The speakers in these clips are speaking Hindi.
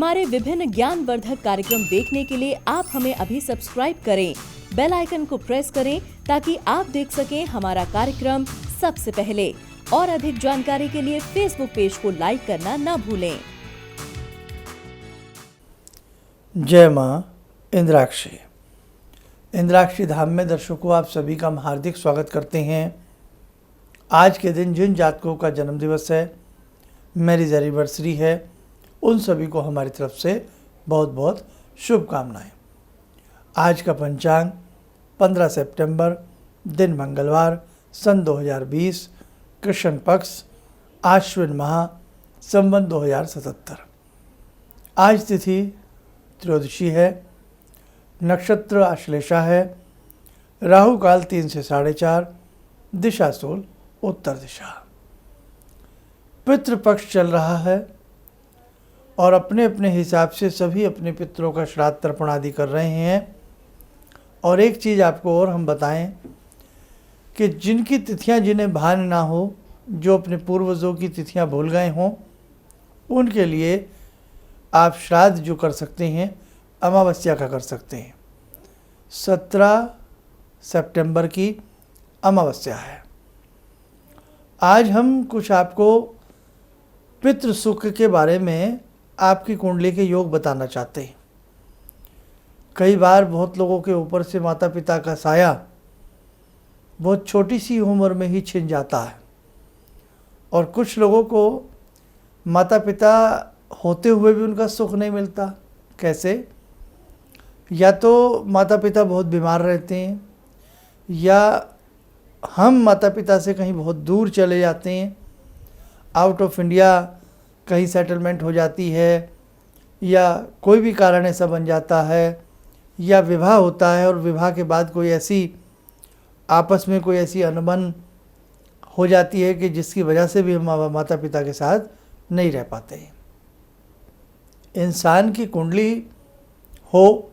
हमारे विभिन्न ज्ञानवर्धक कार्यक्रम देखने के लिए आप हमें अभी सब्सक्राइब करें, बेल आइकन को प्रेस करें ताकि आप देख सकें हमारा कार्यक्रम सबसे पहले। और अधिक जानकारी के लिए फेसबुक पेज को लाइक करना न भूलें। जय मां इंद्राक्षी। इंद्राक्षी धाम में दर्शकों आप सभी का हम हार्दिक स्वागत करते हैं। आज के दिन जिन जातकों का जन्म दिवस है, मैरिज एनिवर्सरी है, उन सभी को हमारी तरफ से बहुत बहुत शुभकामनाएं। आज का पंचांग 15 सितंबर, दिन मंगलवार, सन 2020, कृष्ण पक्ष, आश्विन माह, संवत 2077। आज तिथि त्रयोदशी है, नक्षत्र आश्लेषा है, राहु काल 3 से 4:30, दिशा सूल उत्तर दिशा। पितृपक्ष चल रहा है और अपने अपने हिसाब से सभी अपने पितरों का श्राद्ध तर्पण आदि कर रहे हैं। और एक चीज़ आपको और हम बताएं कि जिनकी तिथियां जिन्हें भान ना हो, जो अपने पूर्वजों की तिथियां भूल गए हों, उनके लिए आप श्राद्ध जो कर सकते हैं अमावस्या का कर सकते हैं। 17 सितंबर की अमावस्या है। आज हम कुछ आपको पितृ सुख के बारे में आपकी कुंडली के योग बताना चाहते हैं। कई बार बहुत लोगों के ऊपर से माता पिता का साया बहुत छोटी सी उम्र में ही छिन जाता है और कुछ लोगों को माता पिता होते हुए भी उनका सुख नहीं मिलता। कैसे? या तो माता पिता बहुत बीमार रहते हैं, या हम माता पिता से कहीं बहुत दूर चले जाते हैं, आउट ऑफ इंडिया कहीं सेटलमेंट हो जाती है, या कोई भी कारण ऐसा बन जाता है, या विवाह होता है और विवाह के बाद कोई ऐसी आपस में कोई ऐसी अनबन हो जाती है कि जिसकी वजह से भी हम माता पिता के साथ नहीं रह पाते हैं। इंसान की कुंडली हो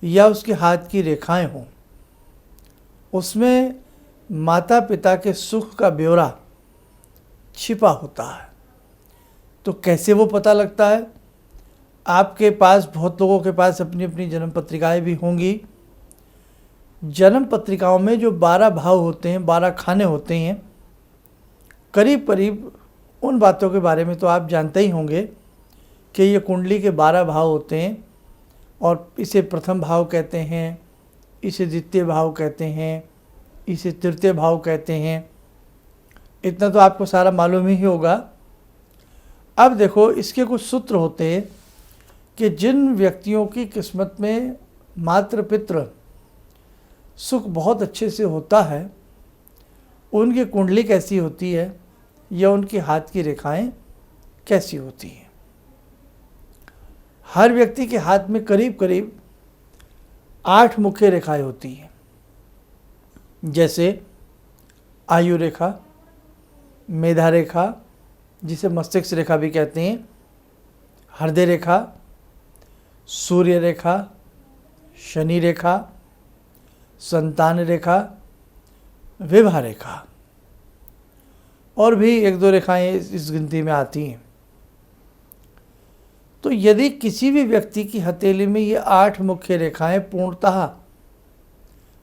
या उसके हाथ की रेखाएं हों, उसमें माता पिता के सुख का ब्यौरा छिपा होता है। तो कैसे वो पता लगता है? आपके पास, बहुत लोगों के पास अपनी अपनी जन्म पत्रिकाएं भी होंगी। जन्म पत्रिकाओं में जो 12 भाव होते हैं, 12 खाने होते हैं, करीब करीब उन बातों के बारे में तो आप जानते ही होंगे कि ये कुंडली के 12 भाव होते हैं और इसे प्रथम भाव कहते हैं, इसे द्वितीय भाव कहते हैं, इसे तृतीय भाव कहते हैं। इतना तो आपको सारा मालूम ही होगा। अब देखो, इसके कुछ सूत्र होते हैं कि जिन व्यक्तियों की किस्मत में मातृ पितृ सुख बहुत अच्छे से होता है, उनकी कुंडली कैसी होती है या उनके हाथ की रेखाएं कैसी होती हैं। हर व्यक्ति के हाथ में करीब करीब 8 मुख्य रेखाएं होती हैं, जैसे आयु रेखा, मेधा रेखा जिसे मस्तिष्क रेखा भी कहते हैं, हृदय रेखा, सूर्य रेखा, शनि रेखा, संतान रेखा, विवाह रेखा, और भी 1-2 रेखाएं इस गिनती में आती हैं। तो यदि किसी भी व्यक्ति की हथेली में ये 8 मुख्य रेखाएं पूर्णतः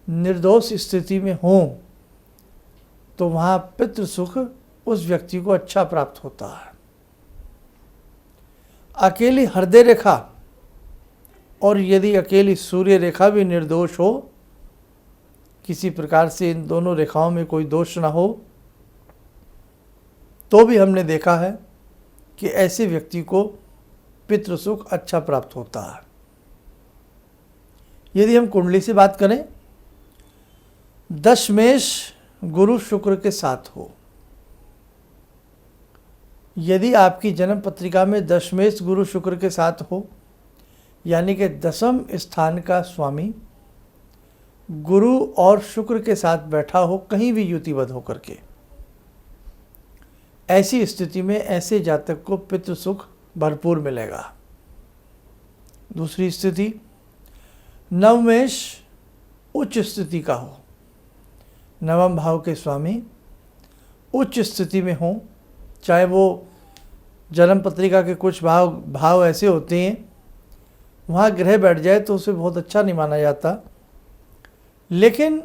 निर्दोष स्थिति में हों, तो वहाँ पितृ सुख उस व्यक्ति को अच्छा प्राप्त होता है। अकेली हृदय रेखा और यदि अकेली सूर्य रेखा भी निर्दोष हो, किसी प्रकार से इन दोनों रेखाओं में कोई दोष ना हो, तो भी हमने देखा है कि ऐसे व्यक्ति को पितृ सुख अच्छा प्राप्त होता है। यदि हम कुंडली से बात करें, दशमेश गुरु शुक्र के साथ हो, यदि आपकी जन्म पत्रिका में दशमेश गुरु शुक्र के साथ हो, यानी कि 10वें स्थान का स्वामी गुरु और शुक्र के साथ बैठा हो, कहीं भी युतिबद्ध होकर के, ऐसी स्थिति में ऐसे जातक को पितृ सुख भरपूर मिलेगा। दूसरी स्थिति, नवमेश उच्च स्थिति का हो, नवम भाव के स्वामी उच्च स्थिति में हो, चाहे वो जन्म पत्रिका के कुछ भाव ऐसे होते हैं, वहाँ ग्रह बैठ जाए तो उसे बहुत अच्छा नहीं माना जाता। लेकिन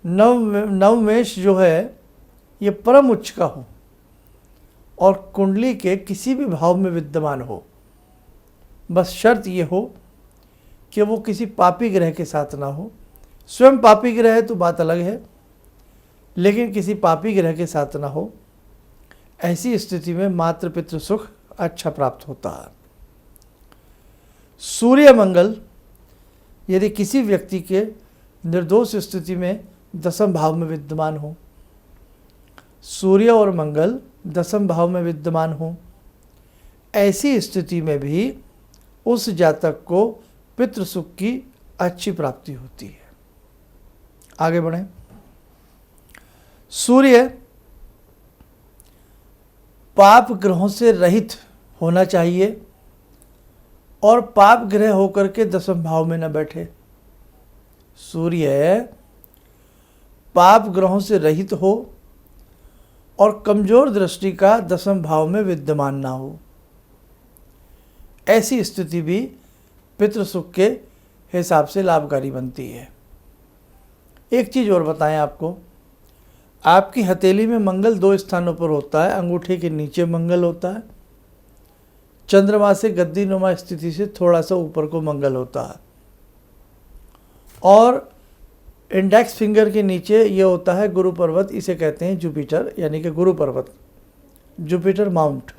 नवमेश जो है ये परम उच्च का हो और कुंडली के किसी भी भाव में विद्यमान हो, बस शर्त ये हो कि वो किसी पापी ग्रह के साथ ना हो। स्वयं पापी ग्रह है तो बात अलग है, लेकिन किसी पापी ग्रह के साथ ना हो। ऐसी स्थिति में मातृ पितृ सुख अच्छा प्राप्त होता है। सूर्य मंगल यदि किसी व्यक्ति के निर्दोष स्थिति में दसम भाव में विद्यमान हो, सूर्य और मंगल दसम भाव में विद्यमान हो, ऐसी स्थिति में भी उस जातक को पितृ सुख की अच्छी प्राप्ति होती है। आगे बढ़ें। सूर्य पाप ग्रहों से रहित होना चाहिए और पाप ग्रह होकर के दसम भाव में न बैठे। सूर्य पाप ग्रहों से रहित हो और कमजोर दृष्टि का दसम भाव में विद्यमान ना हो। ऐसी स्थिति भी पितृ सुख के हिसाब से लाभकारी बनती है। एक चीज़ और बताएं आपको, आपकी हथेली में मंगल 2 स्थानों पर होता है। अंगूठे के नीचे मंगल होता है, चंद्रमा से गद्दी नुमा स्थिति से थोड़ा सा ऊपर को मंगल होता है, और इंडेक्स फिंगर के नीचे ये होता है गुरु पर्वत, इसे कहते हैं जुपिटर, यानी कि गुरु पर्वत, जुपिटर माउंट।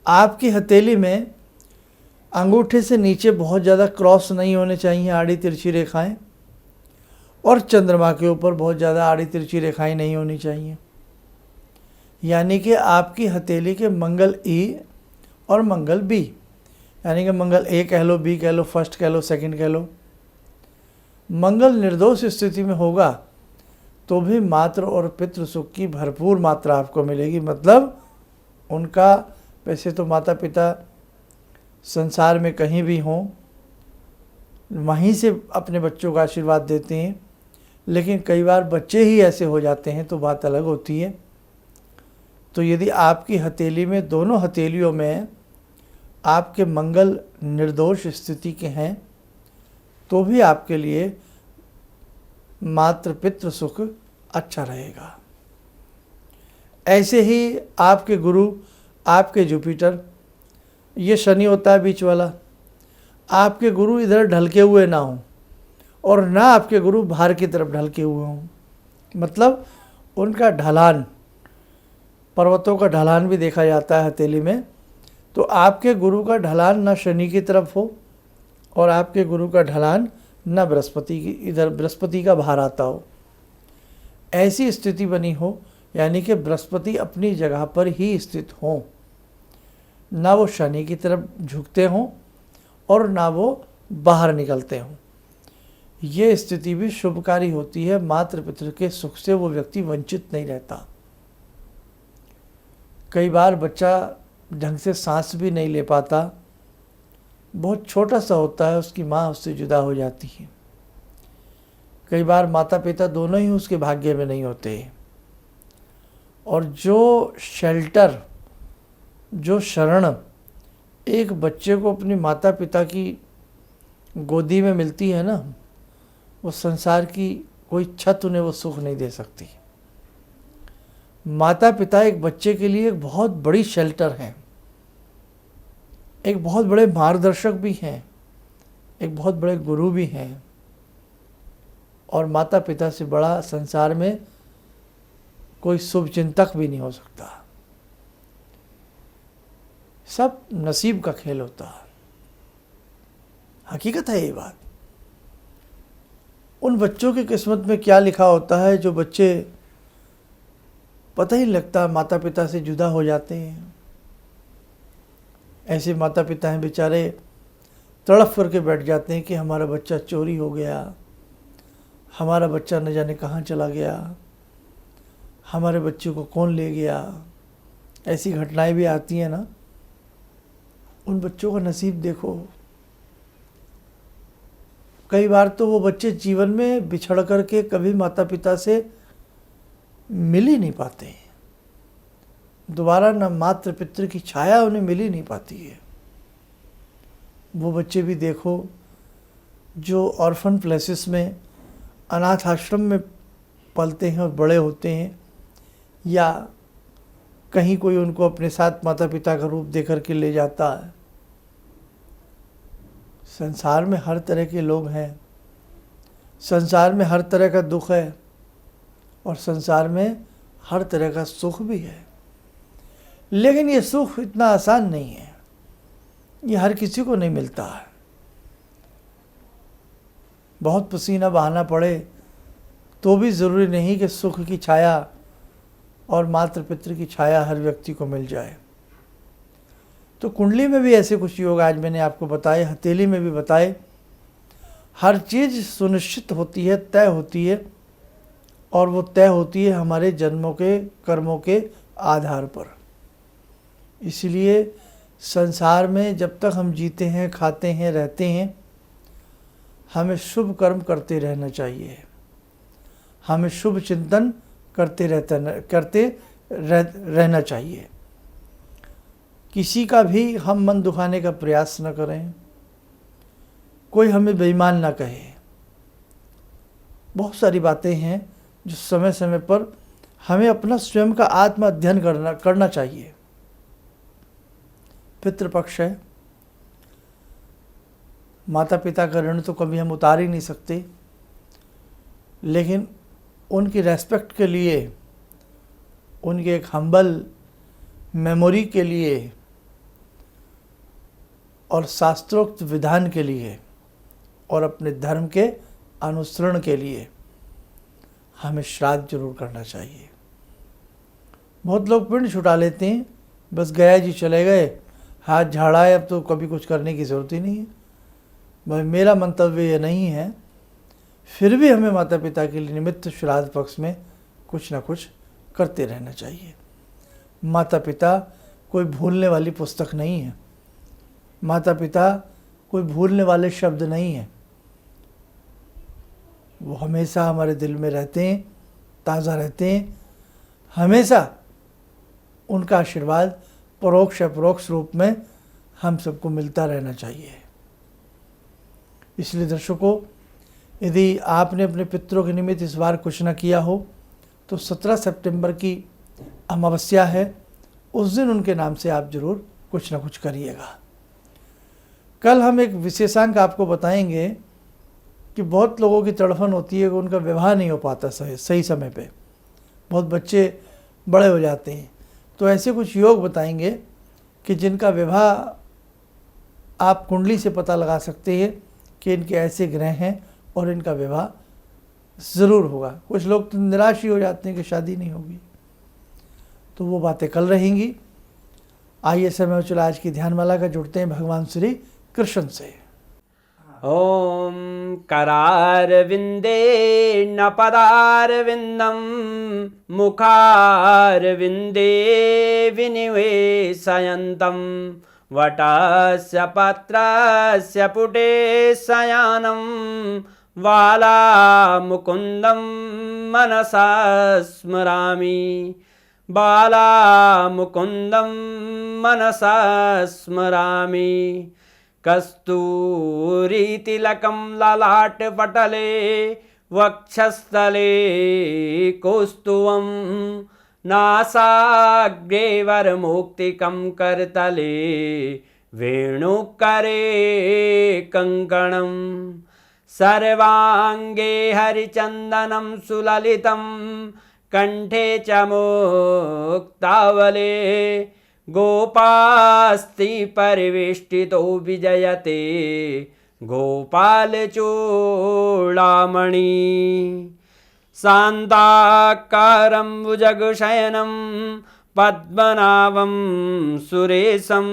आपकी हथेली में अंगूठे से नीचे बहुत ज़्यादा क्रॉस नहीं होने चाहिए, आड़ी तिरछी रेखाएं, और चंद्रमा के ऊपर बहुत ज़्यादा आड़ी तिरछी रेखाएं नहीं होनी चाहिए। यानी कि आपकी हथेली के मंगल ई और मंगल बी, यानी कि मंगल ए कह लो, बी कह लो, फर्स्ट कह लो, सेकंड कह लो, मंगल निर्दोष स्थिति में होगा तो भी मातृ और पितृ सुख की भरपूर मात्रा आपको मिलेगी। मतलब उनका, वैसे तो माता पिता संसार में कहीं भी हों वहीं से अपने बच्चों का आशीर्वाद देते हैं, लेकिन कई बार बच्चे ही ऐसे हो जाते हैं तो बात अलग होती है। तो यदि आपकी हथेली में, दोनों हथेलियों में आपके मंगल निर्दोष स्थिति के हैं तो भी आपके लिए मातृ पितृ सुख अच्छा रहेगा। ऐसे ही आपके गुरु, आपके जुपिटर, ये शनि होता है बीच वाला, आपके गुरु इधर ढलके हुए ना हों और ना आपके गुरु बाहर की तरफ ढलके हुए हों, मतलब उनका ढलान, पर्वतों का ढलान भी देखा जाता है हथेली में, तो आपके गुरु का ढलान ना शनि की तरफ हो और आपके गुरु का ढलान न बृहस्पति की, इधर बृहस्पति का बाहर आता हो। ऐसी स्थिति बनी हो, यानी कि बृहस्पति अपनी जगह पर ही स्थित हों, ना वो शनि की तरफ झुकते हों और ना वो बाहर निकलते हों। ये स्थिति भी शुभकारी होती है। मातृ पितृ के सुख से वो व्यक्ति वंचित नहीं रहता। कई बार बच्चा ढंग से सांस भी नहीं ले पाता, बहुत छोटा सा होता है, उसकी माँ उससे जुदा हो जाती है। कई बार माता पिता दोनों ही उसके भाग्य में नहीं होते, और जो शेल्टर, जो शरण एक बच्चे को अपनी माता पिता की गोदी में मिलती है ना, वो संसार की कोई छत उन्हें वो सुख नहीं दे सकती। माता पिता एक बच्चे के लिए एक बहुत बड़ी शेल्टर हैं, एक बहुत बड़े मार्गदर्शक भी हैं, एक बहुत बड़े गुरु भी हैं, और माता पिता से बड़ा संसार में कोई शुभ चिंतक भी नहीं हो सकता। सब नसीब का खेल होता है, हकीकत है ये बात। उन बच्चों की किस्मत में क्या लिखा होता है जो बच्चे पता ही नहीं लगता माता पिता से जुदा हो जाते हैं। ऐसे माता पिता हैं बेचारे, तड़फ करके बैठ जाते हैं कि हमारा बच्चा चोरी हो गया, हमारा बच्चा न जाने कहाँ चला गया, हमारे बच्चे को कौन ले गया। ऐसी घटनाएं भी आती हैं ना। उन बच्चों का नसीब देखो, कई बार तो वो बच्चे जीवन में बिछड़ करके कभी माता पिता से मिल ही नहीं पाते, दोबारा न मातृ पितृ की छाया उन्हें मिल ही नहीं पाती है। वो बच्चे भी देखो जो ऑर्फन प्लेसेस में, अनाथ आश्रम में पलते हैं और बड़े होते हैं, या कहीं कोई उनको अपने साथ माता पिता का रूप दे करके ले जाता है। संसार में हर तरह के लोग हैं, संसार में हर तरह का दुख है और संसार में हर तरह का सुख भी है। लेकिन ये सुख इतना आसान नहीं है, ये हर किसी को नहीं मिलता है। बहुत पसीना बहाना पड़े तो भी ज़रूरी नहीं कि सुख की छाया और मातृ पितृ की छाया हर व्यक्ति को मिल जाए। तो कुंडली में भी ऐसे कुछ योग आज मैंने आपको बताए, हथेली में भी बताए। हर चीज़ सुनिश्चित होती है, तय होती है, और वो तय होती है हमारे जन्मों के कर्मों के आधार पर। इसलिए संसार में जब तक हम जीते हैं, खाते हैं, रहते हैं, हमें शुभ कर्म करते रहना चाहिए, हमें शुभ चिंतन करते रहना चाहिए। किसी का भी हम मन दुखाने का प्रयास न करें, कोई हमें बेईमान ना कहे। बहुत सारी बातें हैं जो समय समय पर हमें अपना स्वयं का आत्म अध्ययन करना चाहिए। पितृपक्ष है, माता पिता का ऋण तो कभी हम उतार ही नहीं सकते, लेकिन उनकी रेस्पेक्ट के लिए, उनके एक हम्बल मेमोरी के लिए और शास्त्रोक्त विधान के लिए और अपने धर्म के अनुसरण के लिए हमें श्राद्ध जरूर करना चाहिए। बहुत लोग पिंड छुटा लेते हैं, बस गया जी चले गए, हाथ झाड़ा है, अब तो कभी कुछ करने की ज़रूरत ही नहीं है। भाई मेरा मंतव्य ये नहीं है, फिर भी हमें माता पिता के लिए निमित्त श्राद्ध पक्ष में कुछ ना कुछ करते रहना चाहिए। माता पिता कोई भूलने वाली पुस्तक नहीं है, माता पिता कोई भूलने वाले शब्द नहीं है। वो हमेशा हमारे दिल में रहते हैं, ताज़ा रहते हैं। हमेशा उनका आशीर्वाद परोक्ष अपरोक्ष रूप में हम सबको मिलता रहना चाहिए। इसलिए दर्शकों, यदि आपने अपने पितरों के निमित्त इस बार कुछ न किया हो तो 17 सितंबर की अमावस्या है, उस दिन उनके नाम से आप जरूर कुछ न कुछ करिएगा। कल हम एक विशेषांक आपको बताएंगे कि बहुत लोगों की तड़फन होती है कि उनका विवाह नहीं हो पाता सही समय पे, बहुत बच्चे बड़े हो जाते हैं। तो ऐसे कुछ योग बताएंगे कि जिनका विवाह आप कुंडली से पता लगा सकते हैं कि इनके ऐसे ग्रह हैं और इनका विवाह ज़रूर होगा। कुछ लोग तो निराश ही हो जाते हैं कि शादी नहीं होगी, तो वो बातें कल रहेंगी। आइए समय चला आज की ध्यानमाला का जुड़ते हैं भगवान श्री कृष्ण से। ॐ करारविन्दे न पदारविन्दं मुखारविन्दे विनिवेशयन्तं वटस्य पत्रस्य पुटे शयानं बालामुकुन्दं मनसा स्मरामि बालामुकुन्दं मनसा स्मरामि कस्तूरीतिलकं ललाटपटले वक्षस्थले कौस्तुभं नासाग्रे वरमौक्तिकं करतले वेणुकरे कङ्कणं सर्वाङ्गे हरिचन्दनं सुललितं कंठे च मुक्तावले गोपास्ति परिवेष्टितो विजयते गोपालचूडामणि शान्ताकारं भुजगशयनं पद्मनाभं सुरेशं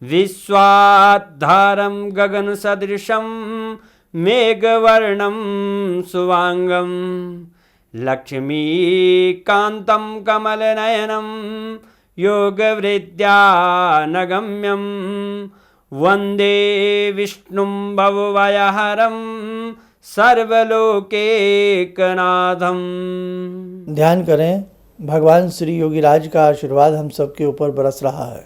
विश्वाधारं गगनसदृशं मेघवर्णं शुभांगं लक्ष्मीकान्तं कमलनयनं योगवृद्ध्यानगम्यं वन्दे विष्णुं भवभयहरं सर्वलोकैकनाथं। ध्यान करें भगवान श्री योगीराज का आशीर्वाद हम सबके ऊपर बरस रहा है।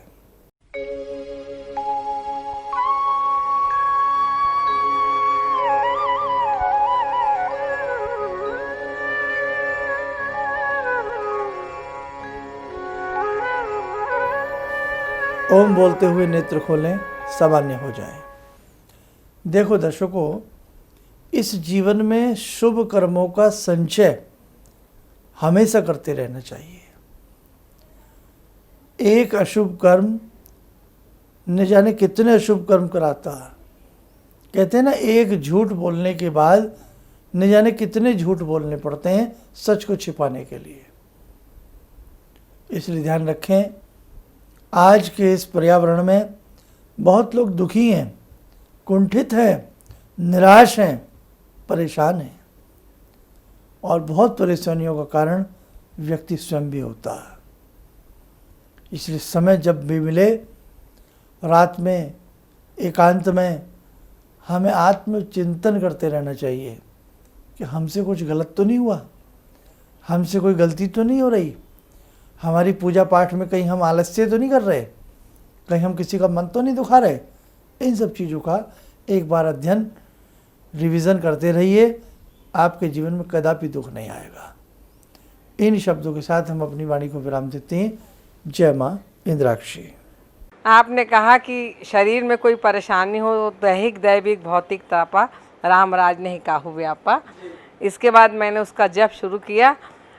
ओम बोलते हुए नेत्र खोलें, सामान्य हो जाएं। देखो दर्शकों, इस जीवन में शुभ कर्मों का संचय हमेशा करते रहना चाहिए। एक अशुभ कर्म न जाने कितने अशुभ कर्म कराता है। कहते हैं ना, एक झूठ बोलने के बाद न जाने कितने झूठ बोलने पड़ते हैं सच को छिपाने के लिए। इसलिए ध्यान रखें, आज के इस पर्यावरण में बहुत लोग दुखी हैं, कुंठित हैं, निराश हैं, परेशान हैं, और बहुत परेशानियों का कारण व्यक्ति स्वयं भी होता है। इसलिए समय जब भी मिले, रात में एकांत में हमें आत्मचिंतन करते रहना चाहिए कि हमसे कुछ गलत तो नहीं हुआ, हमसे कोई गलती तो नहीं हो रही, हमारी पूजा पाठ में कहीं हम आलस्य तो नहीं कर रहे, कहीं हम किसी का मन तो नहीं दुखा रहे। इन सब चीज़ों का एक बार अध्ययन, रिवीजन करते रहिए, आपके जीवन में कदापि दुख नहीं आएगा। इन शब्दों के साथ हम अपनी वाणी को विराम देते हैं। जय माँ इंद्राक्षी। आपने कहा कि शरीर में कोई परेशानी हो, दैहिक दैविक भौतिक तापा, राम राज नहीं काहू व्यापा। इसके बाद मैंने उसका जप शुरू किया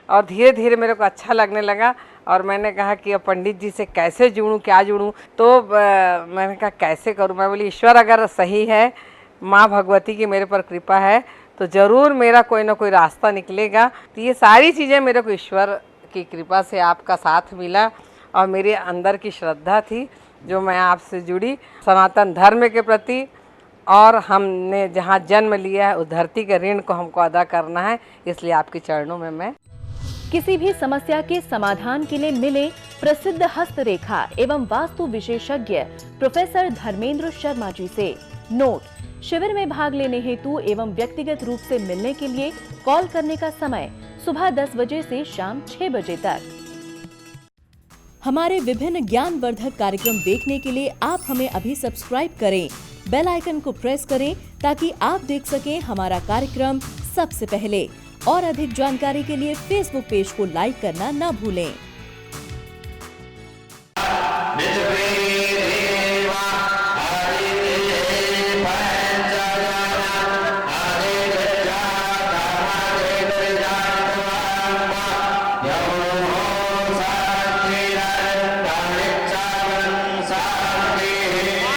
और धीरे धीरे मेरे को अच्छा लगने लगा। और मैंने कहा कि अब पंडित जी से कैसे जुड़ूं, क्या जुड़ूं, तो मैंने कहा कैसे करूं। मैं बोली ईश्वर अगर सही है, माँ भगवती की मेरे पर कृपा है, तो ज़रूर मेरा कोई ना कोई रास्ता निकलेगा। तो ये सारी चीज़ें मेरे को ईश्वर की कृपा से आपका साथ मिला और मेरे अंदर की श्रद्धा थी जो मैं आपसे जुड़ी सनातन धर्म के प्रति। और हमने जहाँ जन्म लिया है उस धरती के ऋण को हमको अदा करना है, इसलिए आपके चरणों में मैं। किसी भी समस्या के समाधान के लिए मिले प्रसिद्ध हस्तरेखा एवं वास्तु विशेषज्ञ प्रोफेसर धर्मेंद्र शर्मा जी से। नोट: शिविर में भाग लेने हेतु एवं व्यक्तिगत रूप से मिलने के लिए कॉल करने का समय सुबह 10 बजे से शाम 6 बजे तक। हमारे विभिन्न ज्ञानवर्धक कार्यक्रम देखने के लिए आप हमें अभी सब्सक्राइब करें, बेल आइकन को प्रेस करें ताकि आप देख सकें हमारा कार्यक्रम सबसे पहले। और अधिक जानकारी के लिए फेसबुक पेज को लाइक करना न भूलें।